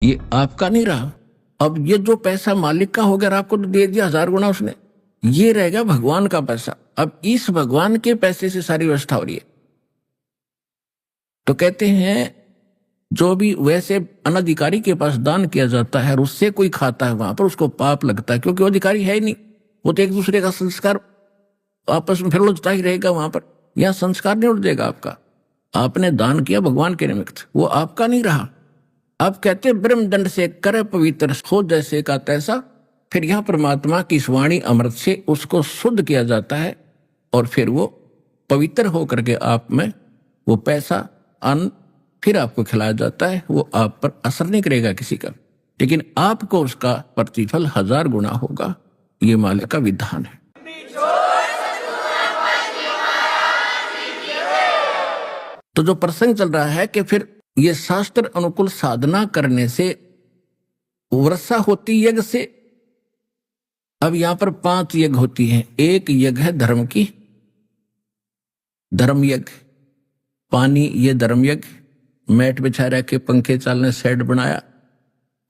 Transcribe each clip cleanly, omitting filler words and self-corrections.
ये आपका नहीं रहा। अब ये जो पैसा मालिक का हो गया, आपको तो दे दिया 1000 गुना उसने, ये रहेगा भगवान का पैसा। अब इस भगवान के पैसे से सारी व्यवस्था हो रही है। तो कहते हैं जो भी वैसे अनधिकारी के पास दान किया जाता है और उससे कोई खाता है वहां पर उसको पाप लगता है, क्योंकि वो अधिकारी है ही नहीं। वो तो एक दूसरे का संस्कार आपस में फिर उलझता ही रहेगा वहां पर। यह संस्कार नहीं उलझेगा आपका। आपने दान किया भगवान के निमित्त, वो आपका नहीं रहा। आप कहते ब्रह्मदंड से करे पवित्र हो जैसे का तैसा। फिर यह परमात्मा की वाणी अमृत से उसको शुद्ध किया जाता है और फिर वो पवित्र होकर के आप में वो पैसा अन्न फिर आपको खिलाया जाता है। वो आप पर असर नहीं करेगा किसी का, लेकिन आपको उसका प्रतिफल 1000 गुना होगा। ये मालिक का विधान है। तो जो प्रसंग चल रहा है कि फिर ये शास्त्र अनुकूल साधना करने से वर्षा होती यज्ञ से। अब यहां पर 5 यज्ञ होती हैं। एक यज्ञ है धर्म की, धर्म यज्ञ। पानी ये धर्म यज्ञ, मैट बिछा रखे, पंखे चालने, शेड बनाया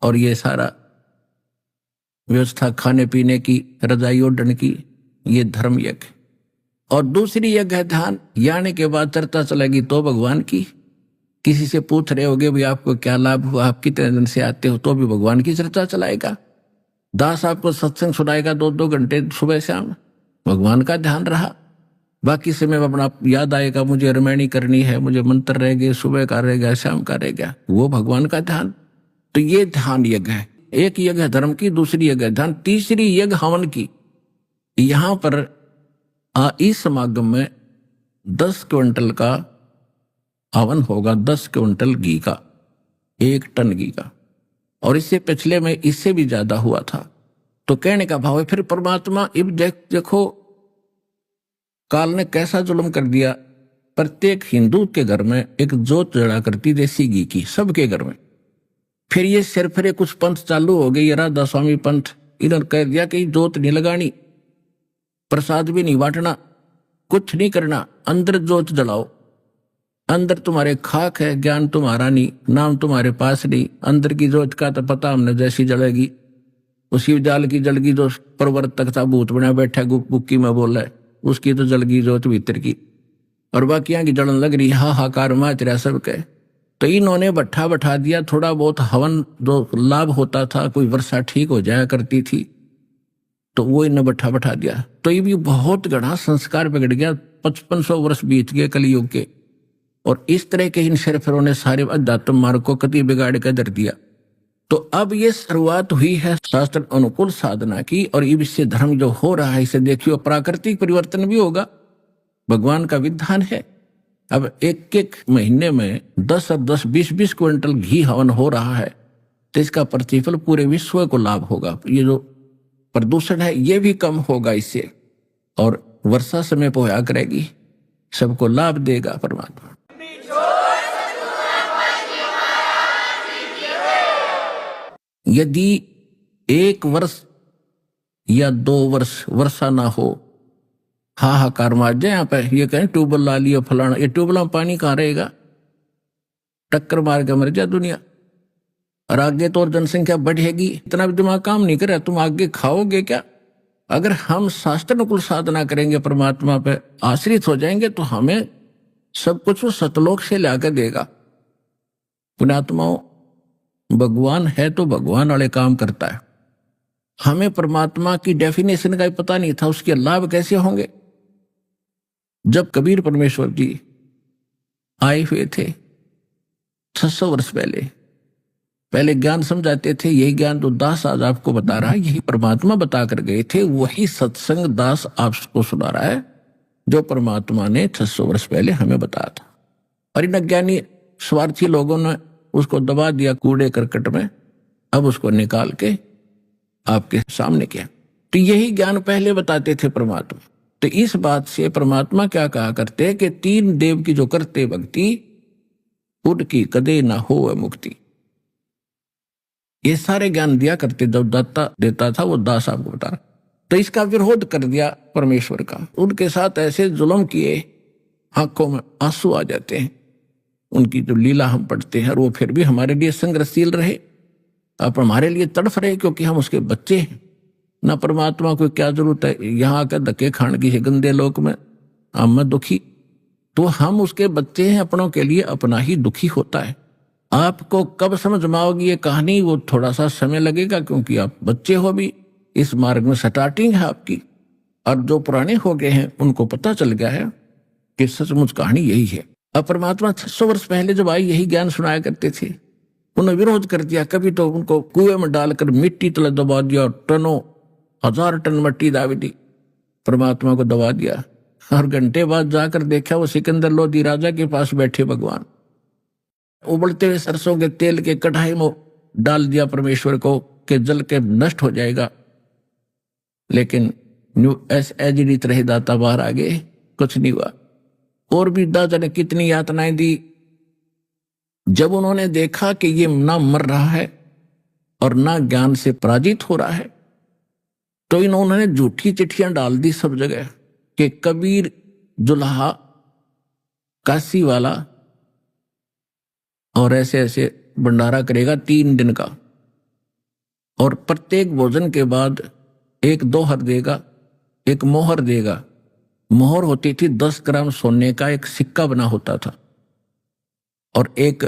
और ये सारा व्यवस्था खाने पीने की, रजाई ओढ़ने की, ये धर्म यज्ञ। और दूसरी यज्ञ है ध्यान। यानी के बाद चर्चा चलेगी तो भगवान की। किसी से पूछ रहे होगे भाई आपको क्या लाभ हुआ, आप कितने दिन से आते हो, तो भी भगवान की चर्चा चलाएगा। दास आपको सत्संग सुनाएगा 2-2 घंटे सुबह शाम, भगवान का ध्यान रहा। बाकी समय अपना याद आएगा मुझे रामायणी करनी है, मुझे मंत्र रह गए, सुबह का रह गया, शाम का रह गया, वो भगवान का ध्यान। तो ये ध्यान यज्ञ है। एक यज्ञ है धर्म की, दूसरी यज्ञ है ध्यान, तीसरी यज्ञ हवन की। यहां पर इस समागम में 10 क्विंटल का हवन होगा, 10 क्विंटल घी का, 1 टन घी का। और इससे पिछले में इससे भी ज्यादा हुआ था। तो कहने का भाव है फिर परमात्मा इब देखो काल ने कैसा जुल्म कर दिया। प्रत्येक हिंदू के घर में एक जोत जड़ा करती देसी घी की, सबके घर में। फिर ये सिर फिरे कुछ पंथ चालू हो गई, राधा स्वामी पंथ। इधर कह दिया कि जोत नहीं लगानी, प्रसाद भी नहीं बांटना, कुछ नहीं करना, अंदर जोत जलाओ। अंदर तुम्हारे खाक है, ज्ञान तुम्हारा नहीं, नाम तुम्हारे पास नहीं। अंदर की जोत का तो पता हमने जैसी जलेगी। उसी जाल की जलगी जो प्रवर्तक था, भूत बना बैठा बुक्की में बोला है, उसकी तो जलगी जोत भीतर की, और बाकियां की जलन लग रही, हाहाकार मच रहा सबके। तो इन्होंने भट्ठा बैठा दिया। थोड़ा बहुत हवन जो लाभ होता था, कोई वर्षा ठीक हो जाया करती थी, तो वो इन्हें भट्ठा बैठा दिया। तो ये भी बहुत घना संस्कार बिगड़ गया। 5500 वर्ष बीत गए कलयुग के, और इस तरह के इन शेरफरों ने सारे अध्यात्म मार्ग को कति बिगाड़ कर धर दिया। तो अब ये शुरुआत हुई है शास्त्र अनुकूल साधना की, और इससे धर्म जो हो रहा है इसे देखियो प्राकृतिक परिवर्तन भी होगा, भगवान का विधान है। अब 1-1 महीने में 10 और 10 20-20 क्विंटल घी हवन हो रहा है, तो इसका प्रतिफल पूरे विश्व को लाभ होगा। ये जो प्रदूषण है ये भी कम होगा इससे, और वर्षा समय पर होया करेगी, सबको लाभ देगा परमात्मा। यदि 1 वर्ष या 2 वर्ष वर्षा ना हो, हाहाकार मार जाए। यहाँ पे ये कहें ट्यूबवेल ला लिया फलाना, ये ट्यूबवेल में पानी कहाँ रहेगा, टक्कर मार के मर जाए दुनिया। और आगे तो और जनसंख्या बढ़ेगी, इतना भी दिमाग काम नहीं करे, तुम आगे खाओगे क्या। अगर हम शास्त्र अनुकूल साधना करेंगे, परमात्मा पे आश्रित हो जाएंगे, तो हमें सब कुछ वो सतलोक से लाकर देगा। पुण्यात्माओं, भगवान है तो भगवान वाले काम करता है। हमें परमात्मा की डेफिनेशन का पता नहीं था, उसके लाभ कैसे होंगे। जब कबीर परमेश्वर जी आए हुए थे 600 वर्ष पहले ज्ञान समझाते थे। यही ज्ञान तो दास आज आपको बता रहा है, यही परमात्मा बता कर गए थे। वही सत्संग दास आपको सुना रहा है जो परमात्मा ने 600 वर्ष पहले हमें बताया था। और इन अज्ञानी स्वार्थी लोगों ने उसको दबा दिया कूड़े करकट में, अब उसको निकाल के आपके सामने किया। तो यही ज्ञान पहले बताते थे परमात्मा। तो इस बात से परमात्मा क्या कहा करते कि 3 देव की जो करते भक्ति, उनकी कदे ना हो मुक्ति। ये सारे ज्ञान दिया करते, जब दाता देता था वो दास आपको बता रहा। तो इसका विरोध कर दिया परमेश्वर का, उनके साथ ऐसे जुल्म किए, आंखों में आंसू आ जाते हैं। उनकी जो लीला हम पढ़ते हैं, और वो फिर भी हमारे लिए संग्रहशील रहे। आप हमारे लिए तड़फ रहे क्योंकि हम उसके बच्चे हैं। ना परमात्मा को क्या जरूरत है यहाँ आकर धक्के खाने की गंदे लोक में, हम में दुखी। तो हम उसके बच्चे हैं, अपनों के लिए अपना ही दुखी होता है। आपको कब समझ में आओगी ये कहानी, वो थोड़ा सा समय लगेगा, क्योंकि आप बच्चे हो भी, इस मार्ग में स्टार्टिंग है आपकी। और जो पुराने हो गए हैं उनको पता चल गया है कि सचमुच कहानी यही है। अब परमात्मा 600 वर्ष पहले जब आई यही ज्ञान सुनाया करते थे, उन्हें विरोध कर दिया। कभी तो उनको कुएं में डालकर मिट्टी तले दबा दिया और टनों 1000 टन मिट्टी दावी दी, परमात्मा को दबा दिया। और घंटे बाद जाकर देखा वो सिकंदर लोधी राजा के पास बैठे भगवान, उबलते हुए सरसों के तेल के कढ़ाई में डाल दिया परमेश्वर को कि जल के नष्ट हो जाएगा। लेकिन एज इट रहे दाता बाहर आ गए, कुछ नहीं हुआ। और भी दाता ने कितनी यातनाएं दी। जब उन्होंने देखा कि ये ना मर रहा है और ना ज्ञान से पराजित हो रहा है, तो इन्होंने झूठी चिट्ठियां डाल दी सब जगह कि कबीर जुल्हा काशी वाला और ऐसे ऐसे भंडारा करेगा 3 दिन का, और प्रत्येक भोजन के बाद एक दोहर देगा, एक मोहर देगा। मोहर होती थी 10 ग्राम सोने का एक सिक्का बना होता था, और एक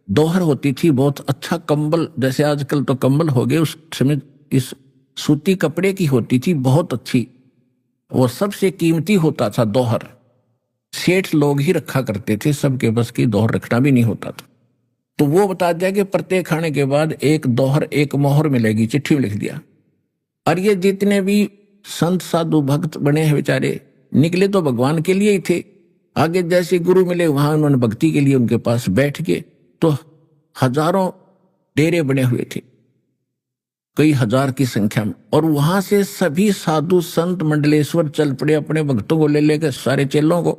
दोहर होती थी बहुत अच्छा कंबल, जैसे आजकल तो कंबल हो गए, उस समय इस सूती कपड़े की होती थी बहुत अच्छी, वो सबसे कीमती होता था दोहर। सेठ लोग ही रखा करते थे, सबके बस की दोहर रखना भी नहीं होता था। तो वो बता दिया कि प्रत्येक खाने के बाद एक दोहर एक मोहर मिलेगी, चिट्ठी में लिख दिया। और ये जितने भी संत साधु भक्त बने हैं बेचारे, निकले तो भगवान के लिए ही थे। आगे जैसे गुरु मिले वहां उन्होंने भक्ति के लिए उनके पास बैठ के, तो हजारों डेरे बने हुए थे, कई हजार की संख्या में। और वहां से सभी साधु संत मंडलेश्वर चल पड़े अपने भक्तों को ले लेकर, सारे चेलों को,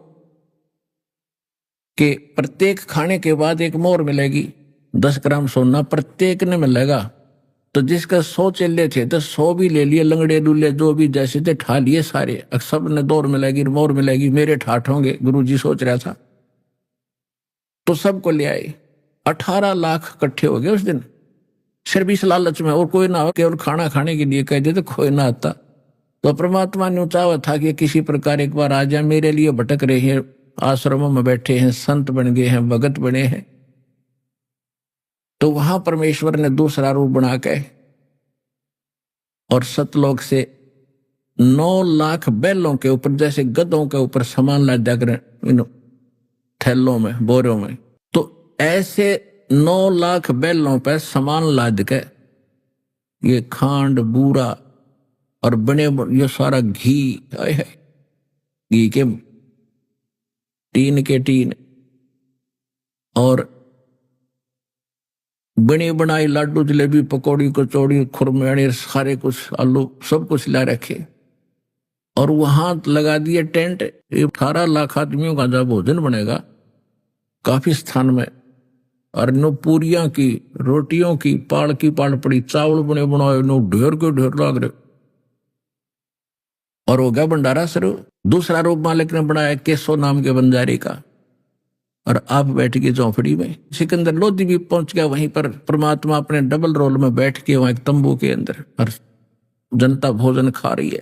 कि प्रत्येक खाने के बाद एक मोहर मिलेगी, 10 ग्राम सोना प्रत्येक ने मिलेगा। तो जिसका 100 चेले थे तो 100 भी ले लिए, लंगड़े डुल्ले जो भी जैसे थे ठा लिए सारे। सब ने दौर मिलेगी, मोहर मिलेगी, मेरे ठाठ होंगे, गुरुजी सोच रहा था। तो सबको ले आए, 18 लाख इकट्ठे हो गए उस दिन, सिर्फ इस लालच में। और कोई ना हो, केवल खाना खाने के लिए कह दे तो कोई ना आता। तो परमात्मा ने चाहा था कि किसी प्रकार एक बार आ जाए, मेरे लिए भटक रहे हैं, आश्रमों में बैठे हैं, संत बन गए हैं, भगत बने हैं। तो वहां परमेश्वर ने दूसरा रूप बना के और सतलोक से 9 लाख बैलों के ऊपर, जैसे गधों के ऊपर सामान लाद कर इन थैलों में, बोरों में, तो ऐसे 9 लाख बैलों पर सामान लाद के ये खांड बूरा और बने ये सारा घी है, घी के टीन और बनी बनाई लाडू जलेबी पकौड़ी कचौड़ी खुरमेड़ी सारे कुछ आलू सब कुछ ला रखे। और वहां लगा दिए टेंट। 18 लाख आदमियों का जब भोजन बनेगा काफी स्थान में, और नो पूरियां की, रोटियों की पाड़ पड़ी, चावल बने बनाए, नो ढेर के ढेर लाग रहे। और हो गया भंडारा शुरू। दूसरा रूप मालिक ने बनाया केसो नाम के बंजारी का, और आप बैठ गए झोंपड़ी में। सिकंदर लोधी भी पहुंच गया वहीं पर। परमात्मा अपने डबल रोल में बैठ के वहां एक तंबू के अंदर, और जनता भोजन खा रही है।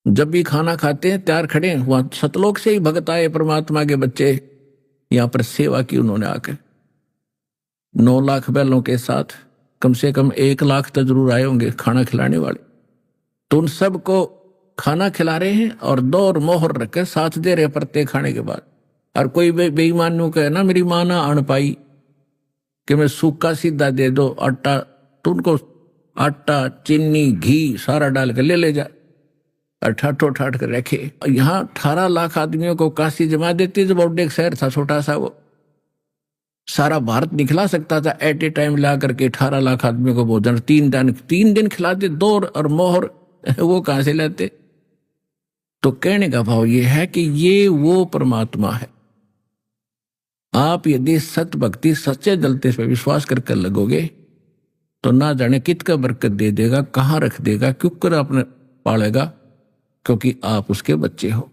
जब भी खाना खाते हैं तैयार खड़े, वहां सतलोक से ही भगत आए, परमात्मा के बच्चे, यहां पर सेवा की उन्होंने आकर। 9 लाख बैलों के साथ कम से कम 1 लाख तो जरूर आए होंगे खाना खिलाने वाले। तो उन सबको खाना खिला रहे हैं और 2 मोहर रखकर साथ दे रहे प्रत्येक खाने के बाद। और कोई बेईमान नु कहे ना मेरी मां ना अण पाई कि मैं सूखा सीधा दे दो आटा, तो उनको आटा चीनी घी सारा डाल कर ले जा, और ठाठो ठाठ कर रखे। यहाँ 18 लाख आदमियों को काशी जमा देते, जब बॉर्डर एक शहर था छोटा सा, वो सारा भारत निकला सकता था एट ए टाइम ला करके 18 लाख आदमियों को भोजन 3 दिन खिलाते। 2 और मोहर वो कहां से लाते? तो कहने का भाव ये है कि ये वो परमात्मा है। आप यदि सत भक्ति सच्चे दिल से पे विश्वास करके लगोगे तो ना जाने कित का बरकत दे देगा, कहां रख देगा, क्यों कर आपने पालेगा, क्योंकि आप उसके बच्चे हो।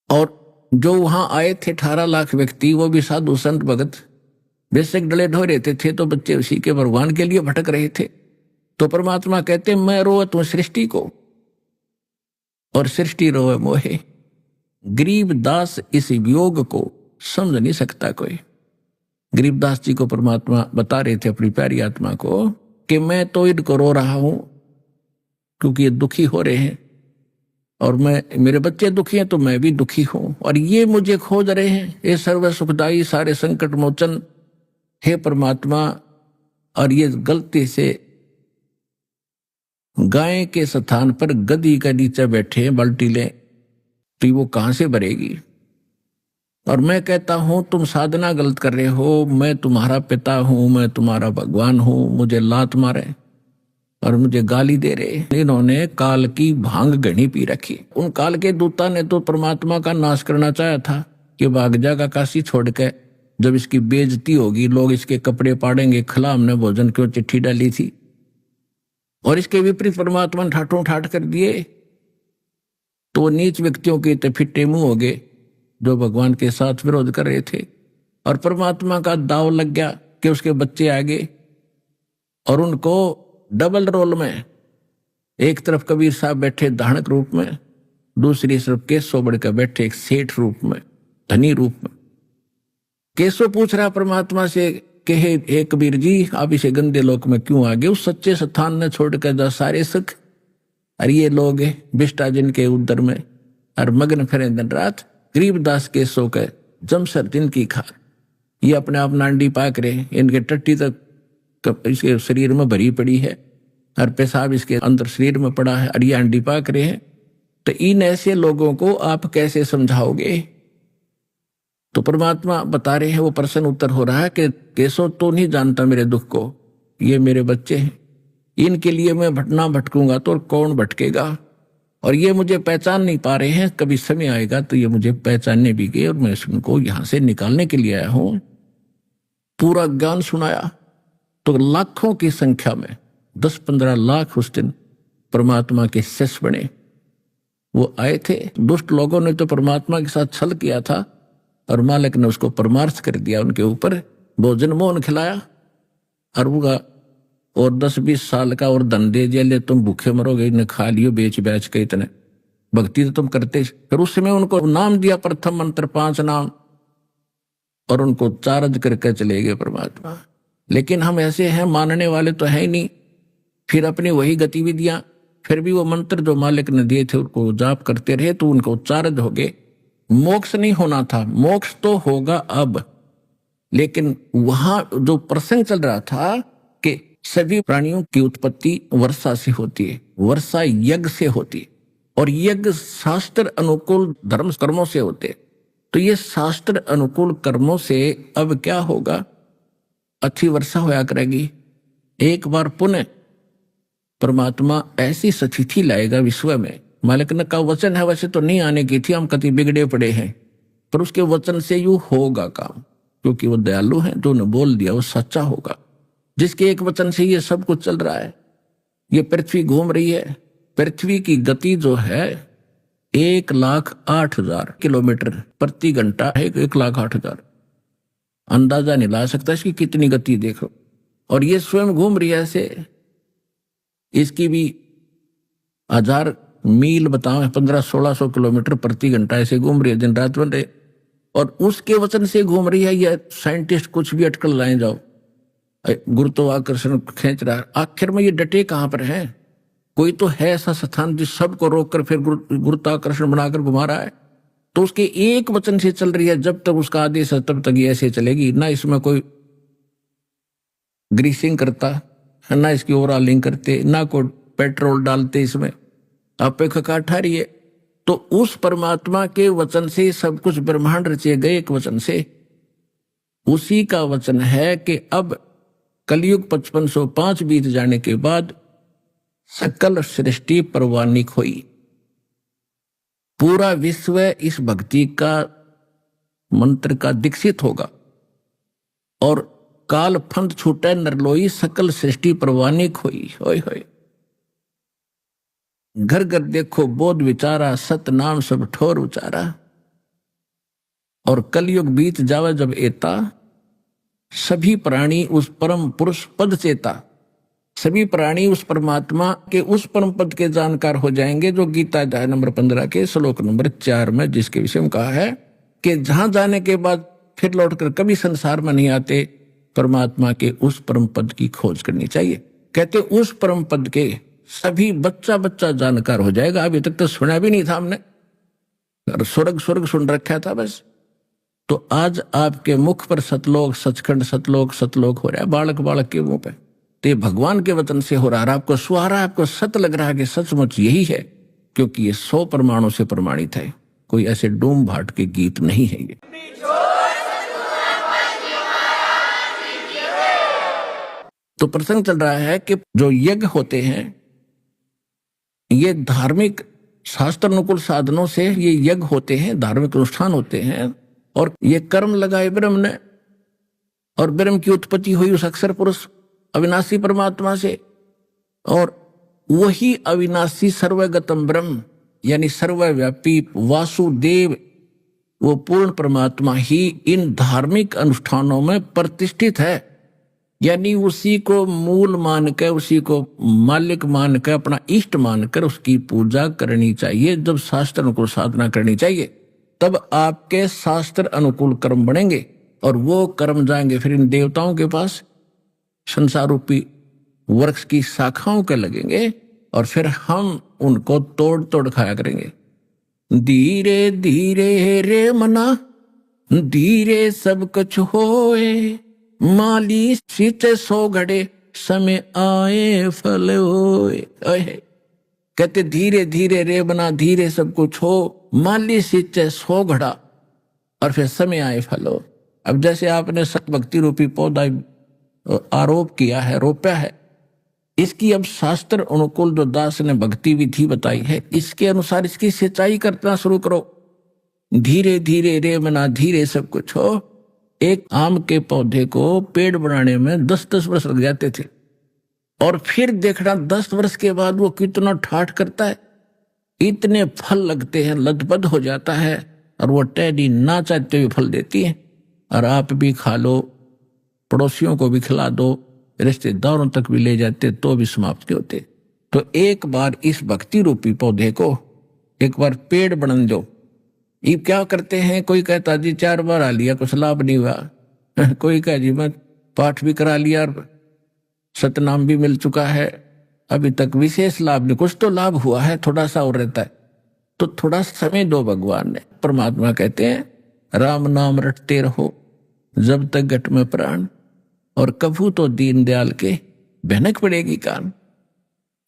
और जो वहां आए थे 18 लाख व्यक्ति, वो भी साधु संत भगत, बेशक डले ढो रहते थे तो बच्चे उसी के भगवान के लिए भटक रहे थे। तो परमात्मा कहते मैं रोवत हूं सृष्टि को और सृष्टि रोवे मोहे। गरीबदास इस वियोग को समझ नहीं सकता कोई। गरीबदास जी को परमात्मा बता रहे थे अपनी प्यारी आत्मा को कि मैं तो इनको रो रहा हूं क्योंकि ये दुखी हो रहे हैं और मैं मेरे बच्चे दुखी हैं तो मैं भी दुखी हूं और ये मुझे खोज रहे हैं। ये सर्व सुखदाई सारे संकट मोचन हे परमात्मा। और ये गलती से गाय के स्थान पर गधी का नीचे बैठे हैं बाल्टी ले, तो वो कहां से भरेगी। और मैं कहता हूं तुम साधना गलत कर रहे हो, मैं तुम्हारा पिता हूं, मैं तुम्हारा भगवान हूं, मुझे लात मारे और मुझे गाली दे रहे। इन्होंने काल की भांग घनी पी रखी। उन काल के दूता ने तो परमात्मा का नाश करना चाहा था कि भाग जाएगा काशी छोड़ के, जब इसकी बेइज्जती होगी लोग इसके कपड़े पाड़ेंगे, खला हमने भोजन क्यों चिट्ठी डाली थी। और इसके विपरीत परमात्मा ने ठाठों ठाठ कर दिए तो वो नीच व्यक्तियों के तो फिट्टे मुंह हो गए जो भगवान के साथ विरोध कर रहे थे। और परमात्मा का दाव लग गया कि उसके बच्चे आ गए और उनको डबल रोल में, एक तरफ कबीर साहब बैठे धानक रूप में, दूसरी तरफ केशव बढ़कर बैठे एक सेठ रूप में, धनी रूप में। केशव पूछ रहा परमात्मा से कि हे कबीर जी आप इसे गंदे लोक में क्यों आ गए, उस सच्चे स्थान ने छोड़कर जा सारे सुख। और ये लोग बिष्टा जिनके उदर में और मगन फिरे दिन रात। गरीबदास केशव के जमसर दिन की खार, ये अपने आप नांडी पाक रहे, इनके टट्टी तक इसके शरीर में भरी पड़ी है और पेशाब इसके अंदर शरीर में पड़ा है और ये अंडी पाक रहे हैं। तो इन ऐसे लोगों को आप कैसे समझाओगे। तो परमात्मा बता रहे हैं, वो प्रश्न उत्तर हो रहा है कि केशव तो नहीं जानता मेरे दुख को, ये मेरे बच्चे हैं, इनके लिए मैं भटना भटकूंगा तो कौन भटकेगा। और ये मुझे पहचान नहीं पा रहे हैं, कभी समय आएगा तो ये मुझे पहचानने भी गए और मैं उनको यहां से निकालने के लिए आया हूं। पूरा ज्ञान सुनाया तो लाखों की संख्या में 10-15 लाख उस दिन परमात्मा के शिष्य बने। वो आए थे, दुष्ट लोगों ने तो परमात्मा के साथ छल किया था और मालिक ने उसको परमार्थ कर दिया, उनके ऊपर भोजन मोहन खिलाया और वो और 10-20 साल का और धन दे दिया, ले तुम भूखे मरोगे, इन्हें खा लियो बेच बेच के, इतने भक्ति तो तुम करते। फिर उस समय उनको नाम दिया, प्रथम मंत्र 5 नाम, और उनको चार्ज करके चले गए परमात्मा। लेकिन हम ऐसे हैं, मानने वाले तो है ही नहीं, फिर अपनी वही गतिविधियां, फिर भी वो मंत्र जो मालिक ने दिए थे उनको जाप करते रहे तो उनको चार्ज हो गए। मोक्ष नहीं होना था, मोक्ष तो होगा अब। लेकिन वहां जो प्रसंग चल रहा था कि सभी प्राणियों की उत्पत्ति वर्षा से होती है, वर्षा यज्ञ से होती है और यज्ञ शास्त्र अनुकूल धर्म कर्मों से होते। तो ये शास्त्र अनुकूल कर्मों से अब क्या होगा, अच्छी वर्षा होया करेगी। एक बार पुनः परमात्मा ऐसी सतिथि लाएगा विश्व में। मालिक ने का वचन है, वैसे तो नहीं आने की थी, हम कति बिगड़े पड़े हैं, पर उसके वचन से यूं होगा काम, क्योंकि वो दयालु है, जो ने बोल दिया वो सच्चा होगा। जिसके एक वचन से ये सब कुछ चल रहा है, ये पृथ्वी घूम रही है। पृथ्वी की गति जो है 1,08,000 किलोमीटर प्रति घंटा है, 1,08,000। अंदाजा नहीं ला सकता इसकी कितनी गति देखो। और ये स्वयं घूम रही है ऐसे, इसकी भी 1000 मील बताओ, 1500-1600 किलोमीटर प्रति घंटा ऐसे घूम रही है, दिन रात बन रहे। और उसके वचन से घूम रही है। यह साइंटिस्ट कुछ भी अटकल लाए जाओ, गुरुत्वाकर्षण खींच रहा है, आखिर में ये डटे कहां पर है। कोई तो है ऐसा स्थान जिस सबको रोककर फिर गुरुत्वाकर्षण बनाकर घुमा रहा है। तो उसके एक वचन से चल रही है, जब तक उसका आदेश है तब तक ये ऐसे चलेगी। ना इसमें कोई ग्रीसिंग करता, ना इसकी ओवरऑलिंग करते, ना कोई पेट्रोल डालते इसमें, आपे खका रही है। तो उस परमात्मा के वचन से सब कुछ ब्रह्मांड रचे गए, एक वचन से। उसी का वचन है कि अब कलयुग 5505 बीत जाने के बाद सकल सृष्टि परवानिक हुई। पूरा विश्व इस भक्ति का मंत्र का दीक्षित होगा और काल फंद छूटे नरलोई, सकल सृष्टि परवानिक हुई। होय होय। घर घर देखो बोध विचारा, सत नाम सब ठोर उचारा। और कलयुग बीत जावे जब एता, सभी प्राणी उस परम पुरुष पद चेता, सभी प्राणी उस परमात्मा के उस परम पद के जानकार हो जाएंगे जो गीता अध्याय नंबर 15 के श्लोक नंबर 4 में जिसके विषय में कहा है कि जहां जाने के बाद फिर लौटकर कभी संसार में नहीं आते, परमात्मा के उस परम पद की खोज करनी चाहिए। कहते उस परम पद के सभी बच्चा बच्चा जानकार हो जाएगा। अभी तक तो सुना भी नहीं था हमने, स्वर्ग स्वर्ग सुन रखा था बस। तो आज आपके मुख पर सतलोक सचखंड सतलोक सतलोक हो रहा है बालक बालक के मुंह पे, तो ये भगवान के वचन से हो रहा है। आपको सुहारा, आपको सत लग रहा है कि सचमुच यही है, क्योंकि ये 100 प्रमाणों से प्रमाणित है, कोई ऐसे डूम भाट के गीत नहीं है ये। तो प्रसंग चल रहा है कि जो यज्ञ होते हैं ये धार्मिक शास्त्र अनुकूल साधनों से ये यज्ञ होते हैं, धार्मिक अनुष्ठान होते हैं, और ये कर्म लगाए ब्रह्म ने, और ब्रह्म की उत्पत्ति हुई उस अक्षर पुरुष अविनाशी परमात्मा से, और वही अविनाशी सर्वगतम ब्रह्म यानी सर्वव्यापी वासुदेव वो पूर्ण परमात्मा ही इन धार्मिक अनुष्ठानों में प्रतिष्ठित है। यानी उसी को मूल मानकर, उसी को मालिक मानकर, अपना इष्ट मानकर उसकी पूजा करनी चाहिए। जब शास्त्र अनुकूल साधना करनी चाहिए तब आपके शास्त्र अनुकूल कर्म बनेंगे, और वो कर्म जाएंगे फिर इन देवताओं के पास, संसार रूपी वृक्ष की शाखाओं के लगेंगे, और फिर हम उनको तोड़ तोड़ खाया करेंगे। धीरे धीरे रे मना धीरे सब कुछ होए, माली सींचे 100 घड़े समय आए फल होए। कहते धीरे धीरे रे बना धीरे सब कुछ हो, माली सींचे 100 घड़ा और फिर समय आए फल हो। अब जैसे आपने सतभक्ति रूपी पौधा आरोप किया है, रोपा है, इसकी अब शास्त्र अनुकूल जो दास ने भक्ति विधि बताई है इसके अनुसार इसकी सिंचाई करना शुरू करो। धीरे धीरे रे मना धीरे सब कुछ हो। एक आम के पौधे को पेड़ बनाने में 10-10 वर्ष लग जाते थे, और फिर देखना 10 वर्ष के बाद वो कितना ठाठ करता है, इतने फल लगते हैं, लदबद हो जाता है, और वो टहनी ना चाहते हुए फल देती है। और आप भी खा लो, पड़ोसियों को भी खिला दो, रिश्तेदारों तक भी ले जाते तो भी समाप्त होते। तो एक बार इस भक्ति रूपी पौधे को एक बार पेड़ बन दो। ये क्या करते हैं, कोई कहता जी 4 बार आ लिया कुछ लाभ नहीं हुआ, कोई कह जी मैं पाठ भी करा लिया, सतनाम भी मिल चुका है, अभी तक विशेष लाभ नहीं, कुछ तो लाभ हुआ है, थोड़ा सा और रहता है, तो थोड़ा समय दो। भगवान ने, परमात्मा कहते हैं राम नाम रटते रहो जब तक घट में प्राण, और कभू तो दीन दयाल के भनक पड़ेगी कान।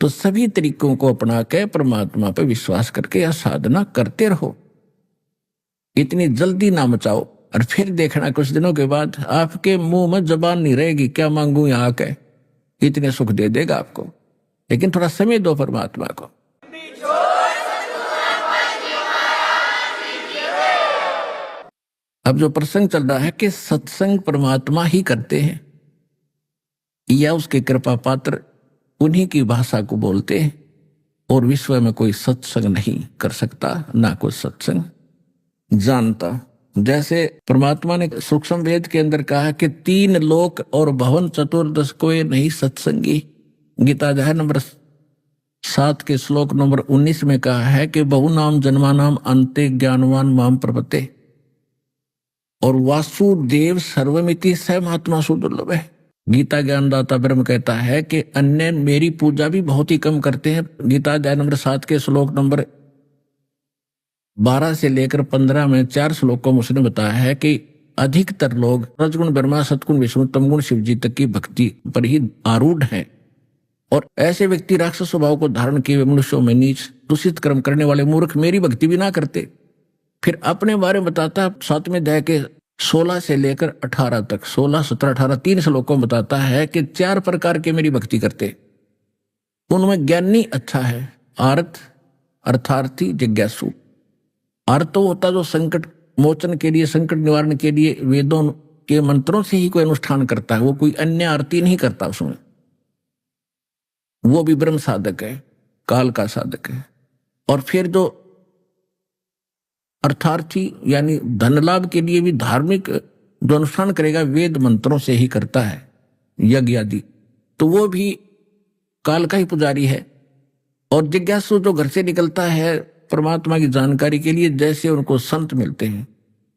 तो सभी तरीकों को अपना के परमात्मा पर विश्वास करके यह साधना करते रहो, इतनी जल्दी ना मचाओ। और फिर देखना कुछ दिनों के बाद आपके मुंह में जबान नहीं रहेगी, क्या मांगू यहाँ आके, इतने सुख दे देगा आपको, लेकिन थोड़ा समय दो परमात्मा को। अब जो प्रसंग चल रहा है कि सत्संग परमात्मा ही करते हैं या उसके कृपा पात्र उन्हीं की भाषा को बोलते हैं, और विश्व में कोई सत्संग नहीं कर सकता, ना कोई सत्संग जानता। जैसे परमात्मा ने सूक्ष्म वेद के अंदर कहा कि 3 लोक और भवन चतुर्दश कोई नहीं सत्संगी। गीता अध्याय नंबर 7 के श्लोक नंबर 19 में कहा है कि बहु नाम जन्मानाम अंते ज्ञानवान माम प्रपते, और वासुदेव सर्वमिति स महात्मा सुदुर्लभ है। गीता ज्ञानदाता ब्रह्म कहता है कि अन्य मेरी पूजा भी बहुत ही कम करते हैं। गीता अध्याय नंबर 7 के श्लोक नंबर 12 से लेकर 15 में 4 श्लोकों में उसने बताया है कि अधिकतर लोग रजगुण ब्रह्मा सतगुण विष्णु तमगुण शिव जी तक की भक्ति पर ही आरूढ़ हैं, और ऐसे व्यक्ति राक्षस स्वभाव को धारण किए मनुष्यों में नीच दूषित कर्म करने वाले मूर्ख मेरी भक्ति भी ना करते। फिर अपने बारे में बताता 7वें अध्याय के 16 से लेकर 18 तक, 16, 17, 18 3 श्लोकों में बताता है कि 4 प्रकार के मेरी भक्ति करते। उनमें ज्ञानी अच्छा है, आर्थ अर्थार्थी जिज्ञासु। अर्थ तो होता जो संकट मोचन के लिए, संकट निवारण के लिए वेदों के मंत्रों से ही कोई अनुष्ठान करता है, वो कोई अन्य आरती नहीं करता उसमें, वो भी ब्रह्म साधक है, काल का साधक है। और फिर जो अर्थार्थी यानी धन लाभ के लिए भी धार्मिक जो अनुष्ठान करेगा वेद मंत्रों से ही करता है यज्ञ आदि, तो वो भी काल का ही पुजारी है। और जिज्ञासु जो घर से निकलता है परमात्मा की जानकारी के लिए, जैसे उनको संत मिलते हैं,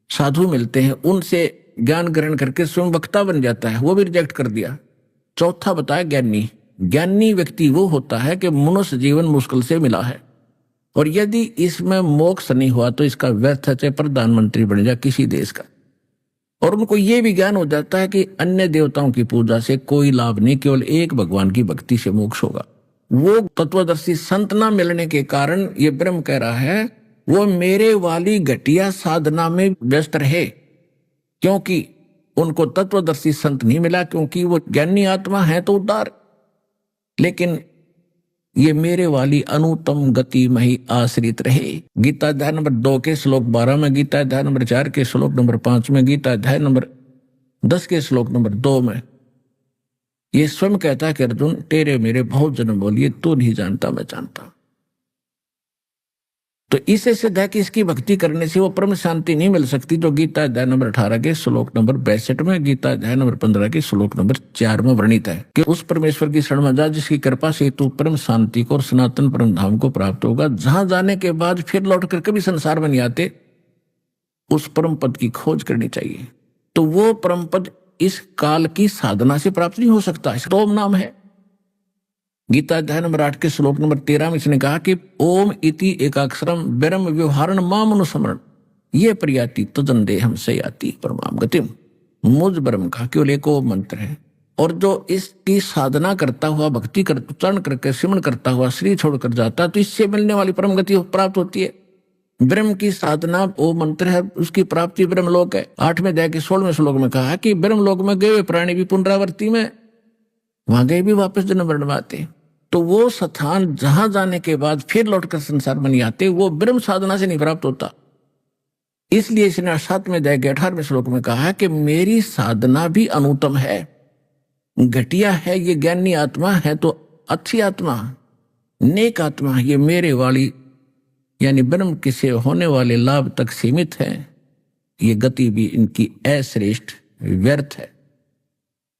साधु मिलते हैं, उनसे ज्ञान ग्रहण करके स्वयं वक्ता बन जाता है, वो भी रिजेक्ट कर दिया। चौथा बताया ज्ञानी। ज्ञानी व्यक्ति वो होता है कि मनुष्य जीवन मुश्किल से मिला है और यदि इसमें मोक्ष नहीं हुआ तो इसका व्यर्थ है, चाहे प्रधानमंत्री बन जाए किसी देश का। और उनको ये भी ज्ञान हो जाता है कि अन्य देवताओं की पूजा से कोई लाभ नहीं, केवल एक भगवान की भक्ति से मोक्ष होगा। वो तत्वदर्शी संत ना मिलने के कारण ये ब्रह्म कह रहा है वो मेरे वाली घटिया साधना में व्यस्त रहे, क्योंकि उनको तत्वदर्शी संत नहीं मिला, क्योंकि वो ज्ञानी आत्मा है तो उदार, लेकिन ये मेरे वाली अनुत्तम गति में ही आश्रित रहे। गीता अध्याय नंबर 2 के श्लोक 12 में, गीता अध्याय नंबर 4 के श्लोक नंबर 5 में, गीता अध्याय नंबर 10 के श्लोक नंबर 2 में ये स्वयं कहता है कि अर्जुन तेरे मेरे बहुत जन्म बोलिए, तू नहीं जानता मैं जानता। तो इसे सिद्ध है कि इसकी भक्ति करने से वो परम शांति नहीं मिल सकती, जो गीता अध्याय नंबर 18 के श्लोक नंबर 62 में, गीता अध्याय नंबर 15 के श्लोक नंबर 4 में वर्णित है कि उस परमेश्वर की शरण में जा जिसकी कृपा से तू परम शांति को और सनातन परम धाम को प्राप्त होगा, जहां जाने के बाद फिर लौट कर कभी संसार में नहीं आते। उस परम पद की खोज करनी चाहिए। तो वो परम पद इस काल की साधना से प्राप्त नहीं हो सकता, इसका ओम नाम है। गीता अध्याय नंबर 8 के श्लोक नंबर 13 में इसने कहा कि ओम इति एकाक्षरम ब्रह्म व्यवहारण माम अनुस्मरण ये प्रयाति तजन देहम से याति परमाम गतिम। मुझ ब्रह्म का केवल एक ओम मंत्र है, और जो इसकी साधना करता हुआ भक्ति कर उच्चारण करके सिमरण करता हुआ शरीर छोड़कर जाता है तो इससे मिलने वाली परम गति प्राप्त होती है। ब्रह्म की साधना ओम मंत्र है, उसकी प्राप्ति ब्रह्मलोक है। 8वें अध्याय के 16वें श्लोक में कहा कि ब्रह्मलोक में गए हुए प्राणी भी पुनरावृत्ति में वहां गए भी वापस जन्म बनवाते। तो वो स्थान जहां जाने के बाद फिर लौटकर संसार में नहीं आते, वो ब्रह्म साधना से नहीं प्राप्त होता। इसलिए इसने 7वें अध्याय के 18वें श्लोक में कहा कि मेरी साधना भी अनुत्तम है, घटिया है। ये ज्ञानी आत्मा है तो अच्छी आत्मा, नेक आत्मा, ये मेरे वाली यानी ब्रह्म के से होने वाले लाभ तक सीमित है। ये गति भी इनकी अश्रेष्ठ व्यर्थ है।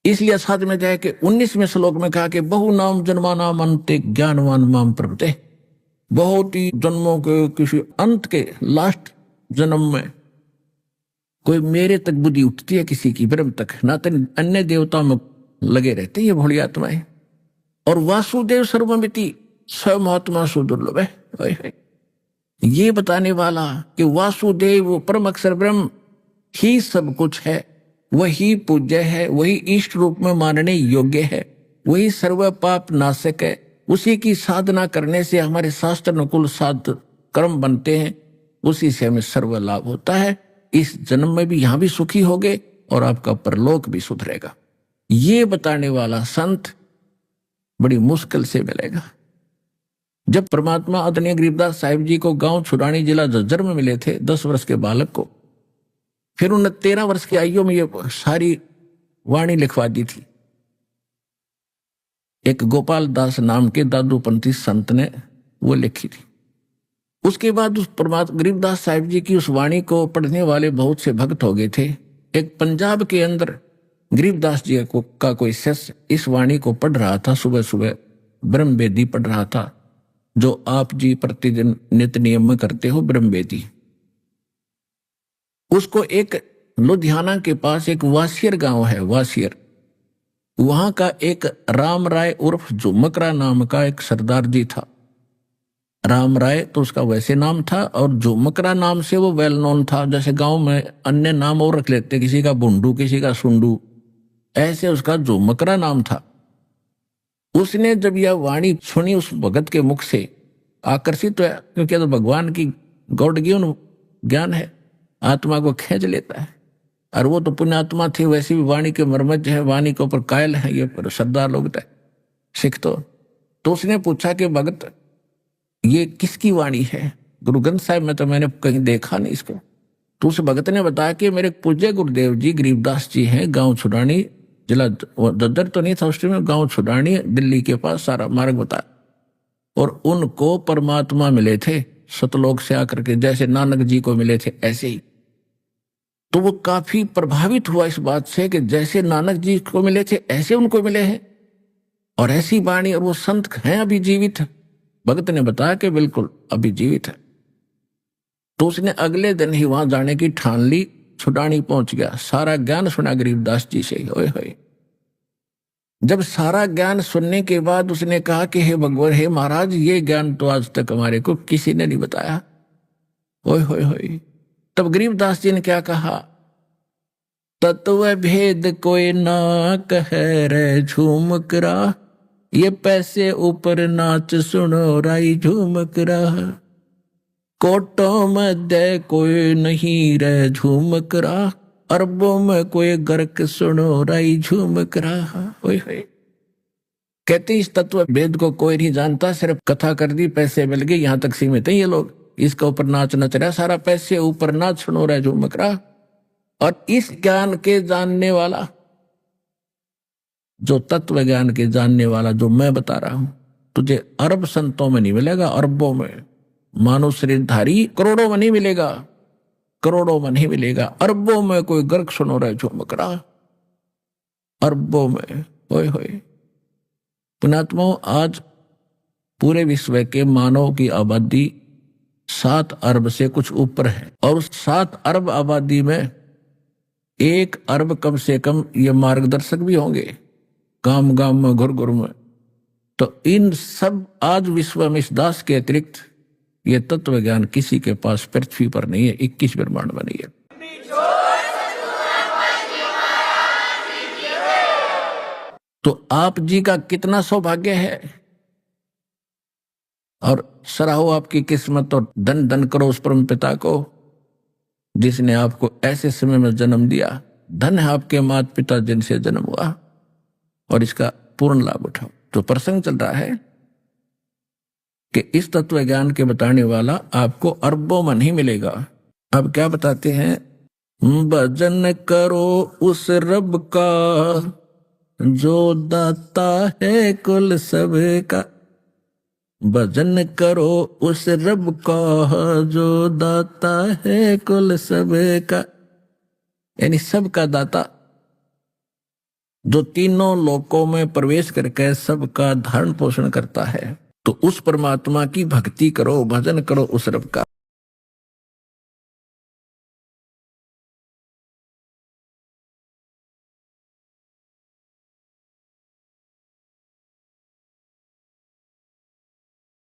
इसलिए 7वें अध्याय के 19वें श्लोक में कहा कि बहु नाम जन्मा नाम अंते ज्ञानवान माम प्रपते। बहुत ही जन्मों के किसी अंत के लास्ट जन्म में कोई मेरे तक बुद्धि उठती है, किसी की ब्रह्म तक, ना तो अन्य देवताओं में लगे रहते ये भोली आत्माएं। और वासुदेव सर्वमिति स महात्मा सुदुर्लभ है। ये बताने वाला कि वासुदेव परम अक्षर ब्रह्म ही सब कुछ है, वही पूज्य है, वही इष्ट रूप में मानने योग्य है, वही सर्व पाप नाशक है। उसी की साधना करने से हमारे शास्त्र अनुकूल साध कर्म बनते हैं, उसी से हमें सर्व लाभ होता है। इस जन्म में भी यहां भी सुखी होगे और आपका परलोक भी सुधरेगा। ये बताने वाला संत बड़ी मुश्किल से मिलेगा। जब परमात्मा आदरणीय गरीबदास साहिब जी को गांव छुड़ानी जिला झज्जर में मिले थे 10 वर्ष के बालक को, फिर उन्होंने 13 वर्ष की आयु में ये सारी वाणी लिखवा दी थी। एक गोपाल दास नाम के दादूपंथी संत ने वो लिखी थी। उसके बाद उस परमात्मा गरीबदास साहिब जी की उस वाणी को पढ़ने वाले बहुत से भक्त हो गए थे। एक पंजाब के अंदर गरीबदास जी का कोई शिष्य इस वाणी को पढ़ रहा था, सुबह सुबह ब्रह्म वेदी पढ़ रहा था, जो आप जी प्रतिदिन नित्य नियम में करते हो ब्रह्म वेदी। उसको एक लुधियाना के पास एक वासियर गांव है, वासियर, वहां का एक राम राय उर्फ झुमकरा नाम का एक सरदार जी था। राम राय तो उसका वैसे नाम था और झुमकरा नाम से वो वेल नोन था। जैसे गांव में अन्य नाम और रख लेते, किसी का बुंडू, किसी का सुंडू, ऐसे उसका झुमकरा नाम था। उसने जब यह वाणी सुनी उस भगत के मुख से आकर्षित हुआ, क्योंकि तो भगवान की गॉड गिवन ज्ञान है, आत्मा को खींच लेता है। और वो तो पुण्यात्मा थी, वैसे भी वाणी के मर्मज्ञ है, वाणी के ऊपर कायल है ये सरदार लोग थे सिख। तो उसने पूछा कि भगत ये किसकी वाणी है? गुरु ग्रंथ साहिब में तो मैंने कहीं देखा नहीं इसको। तो उस भगत ने बताया कि मेरे पूज्य गुरुदेव जी गरीबदास जी हैं, गांव छुड़ानी जिला दद्दर तो नहीं था उस टाइम, गांव छुड़ानी दिल्ली के पास, सारा मार्ग बताया। और उनको परमात्मा मिले थे सतलोक से आकर के, जैसे नानक जी को मिले थे ऐसे ही। तो वो काफी प्रभावित हुआ इस बात से कि जैसे नानक जी को मिले थे ऐसे उनको मिले हैं, और ऐसी वाणी, और वो संत हैं अभी जीवित। भगत ने बताया कि बिल्कुल अभी जीवित है। तो उसने अगले दिन ही वहां जाने की ठान ली, छुडानी पहुंच गया, सारा ज्ञान सुना गरीबदास जी से। होए होए। जब सारा ज्ञान सुनने के बाद उसने कहा कि हे भगवान, हे महाराज, ये ज्ञान तो आज तक हमारे को किसी ने नहीं बताया। होए होए होए। तब गरीबदास जी ने क्या कहा? तत्व भेद कोई ना कहे रे झूमकरा, ये पैसे ऊपर नाच सुनो राई झूमकरा। कोटों मध्य कोई नहीं रे झूमकरा, अरबों में कोई गर्क सुनो राई झूमकरा। ओए होए। कहते इस तत्व भेद को कोई नहीं जानता, सिर्फ कथा कर दी, पैसे मिल गए, यहां तक सीमित है ये लोग। इसका ऊपर नाच नच रहा, सारा पैसे ऊपर नाच सुनो रहा झूमकरा। और इस ज्ञान के जानने वाला, जो तत्व ज्ञान के जानने वाला जो मैं बता रहा हूं, तुझे अरब संतों में नहीं मिलेगा, अरबों में। मानव शरीरधारी करोड़ों में नहीं मिलेगा, करोड़ों में नहीं मिलेगा, अरबों में कोई गर्क सुनो रहा झूमकरा, अरबों में। होए होए। पुणात्माओं, आज पूरे विश्व के मानव की आबादी 7 अरब से कुछ ऊपर है, और उस 7 अरब आबादी में 1 अरब कम से कम ये मार्गदर्शक भी होंगे, गांव गांव में, घुर घुर में। तो इन सब आज विश्व में इस दास के अतिरिक्त ये तत्व ज्ञान किसी के पास पृथ्वी पर नहीं है, 21 ब्रह्मांड में नहीं है। तो आप जी का कितना सौभाग्य है, और सराहो आपकी किस्मत, और धन धन करो उस परम पिता को जिसने आपको ऐसे समय में जन्म दिया। धन है आपके माता पिता जिनसे जन्म हुआ, और इसका पूर्ण लाभ उठाओ। तो प्रसंग चल रहा है कि इस तत्व ज्ञान के बताने वाला आपको अरबों में नहीं मिलेगा। अब क्या बताते हैं? भजन करो उस रब का जो दाता है कुल सबका। भजन करो उस रब का जो दाता है कुल सबका, यानी सबका दाता, जो तीनों लोकों में प्रवेश करके सबका धारण पोषण करता है। तो उस परमात्मा की भक्ति करो, भजन करो उस रब का।